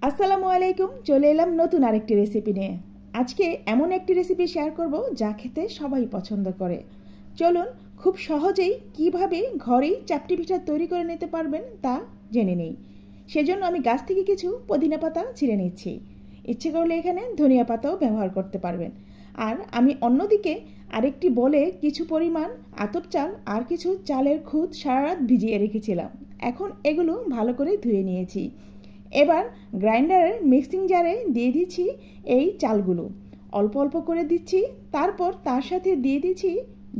আসসালামু আলাইকুম। চলে এলাম নতুন আরেকটি রেসিপি নিয়ে। আজকে এমন একটি রেসিপি শেয়ার করব যা খেতে সবাই পছন্দ করে। চলুন খুব সহজেই কিভাবে ঘরেই চাপটি পিঠা তৈরি করে নিতে পারবেন তা জেনে নেই। সেজন্য আমি গাছ থেকে কিছু পুদিনা পাতা ছিঁড়ে নিচ্ছি। ইচ্ছে করলে এখানে ধনিয়া পাতাও ব্যবহার করতে পারবেন। আর আমি অন্যদিকে আরেকটি বলে কিছু পরিমাণ আতপ চাল আর কিছু চালের খুদ সারা রাত ভিজিয়ে রেখেছিলাম। এখন এগুলো ভালো করে ধুয়ে নিয়েছি। এবার গ্রাইন্ডারের মিক্সিং জারে দিয়ে দিচ্ছি এই চালগুলো, অল্প অল্প করে দিচ্ছি। তারপর তার সাথে দিয়ে দিচ্ছি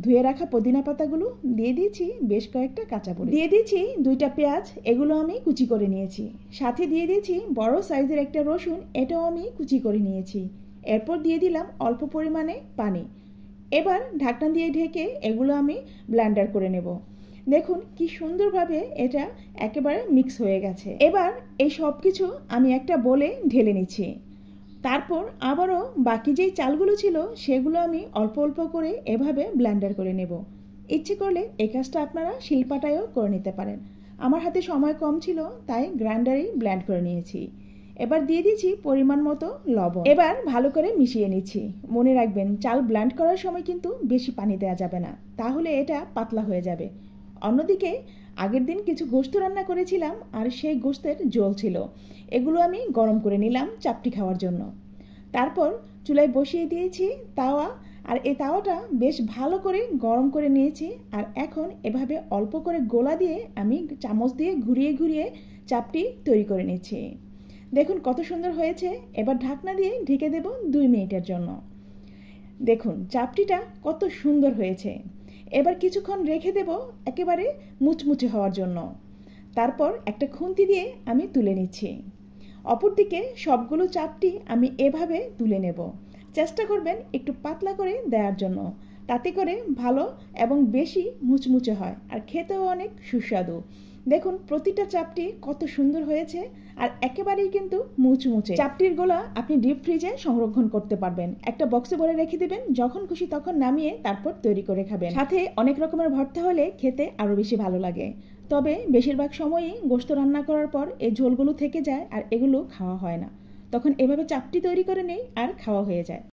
ধুয়ে রাখা পুদিনা পাতাগুলো, দিয়ে দিচ্ছি বেশ কয়েকটা কাঁচামরিচ, দিয়ে দিচ্ছি 2টা পেঁয়াজ, এগুলো আমি কুচি করে নিয়েছি। সাথে দিয়ে দিচ্ছি বড় সাইজের একটা রসুন, এটাও আমি কুচি করে নিয়েছি। এরপর দিয়ে দিলাম অল্প পরিমাণে পানি। এবার ঢাকনা দিয়ে ঢেকে এগুলো আমি ব্লেন্ডার করে নেব। দেখুন কি সুন্দরভাবে এটা একেবারে মিক্স হয়ে গেছে। এবার এই সব কিছু আমি একটা বলে ঢেলে নিচ্ছি। তারপর আবারও বাকি যেই চালগুলো ছিল সেগুলো আমি অল্প অল্প করে এভাবে ব্লেন্ডার করে নেব। ইচ্ছে করলে এই কাজটা আপনারা শিলপাটায়ও করে নিতে পারেন। আমার হাতে সময় কম ছিল তাই গ্রাইন্ডারেই ব্লেন্ড করে নিয়েছি। এবার দিয়ে দিচ্ছি পরিমাণ মতো লবণ। এবার ভালো করে মিশিয়ে নিচ্ছি। মনে রাখবেন চাল ব্লেন্ড করার সময় কিন্তু বেশি পানি দেওয়া যাবে না, তাহলে এটা পাতলা হয়ে যাবে। অন্যদিকে আগের দিন কিছু গোশত রান্না করেছিলাম আর সেই গোশতের ঝোল ছিল, এগুলো আমি গরম করে নিলাম চাপটি খাওয়ার জন্য। তারপর চুলায় বসিয়ে দিয়েছি তাওয়া, আর এই তাওয়াটা বেশ ভালো করে গরম করে নিয়েছি। আর এখন এভাবে অল্প করে গোলা দিয়ে আমি চামচ দিয়ে ঘুরিয়ে ঘুরিয়ে চাপটি তৈরি করে নিচ্ছি। দেখুন কত সুন্দর হয়েছে। এবার ঢাকনা দিয়ে ঢেকে দেব 2 মিনিটের জন্য। দেখুন চাপটিটা কত সুন্দর হয়েছে। এবার কিছুক্ষণ রেখে দেব একেবারে মুচমুচে হওয়ার জন্য। তারপর একটা খুন্তি দিয়ে আমি তুলে নিচ্ছি। অপরদিকে সবগুলো চাপটি আমি এভাবে তুলে নেব। চেষ্টা করবেন একটু পাতলা করে দেওয়ার জন্য, তাতে করে ভালো এবং বেশি মুচমুচে হয় আর খেতেও অনেক সুস্বাদু। দেখুন প্রতিটা চাপটি কত সুন্দর হয়েছে আর একেবারেই কিন্তু মুচমুচে। চাপটির গোলা আপনি ডিপ ফ্রিজে সংরক্ষণ করতে পারবেন। একটা বক্সে ভরে রেখে দিবেন, যখন খুশি তখন নামিয়ে তারপর তৈরি করে খাবেন। সাথে অনেক রকমের ভর্তা হলে খেতে আরো বেশি ভালো লাগে। তবে বেশিরভাগ সময়ই গোশত রান্না করার পর এই ঝোলগুলো থেকে যায় আর এগুলো খাওয়া হয় না, তখন এভাবে চাপটি তৈরি করে নেই আর খাওয়া হয়ে যায়।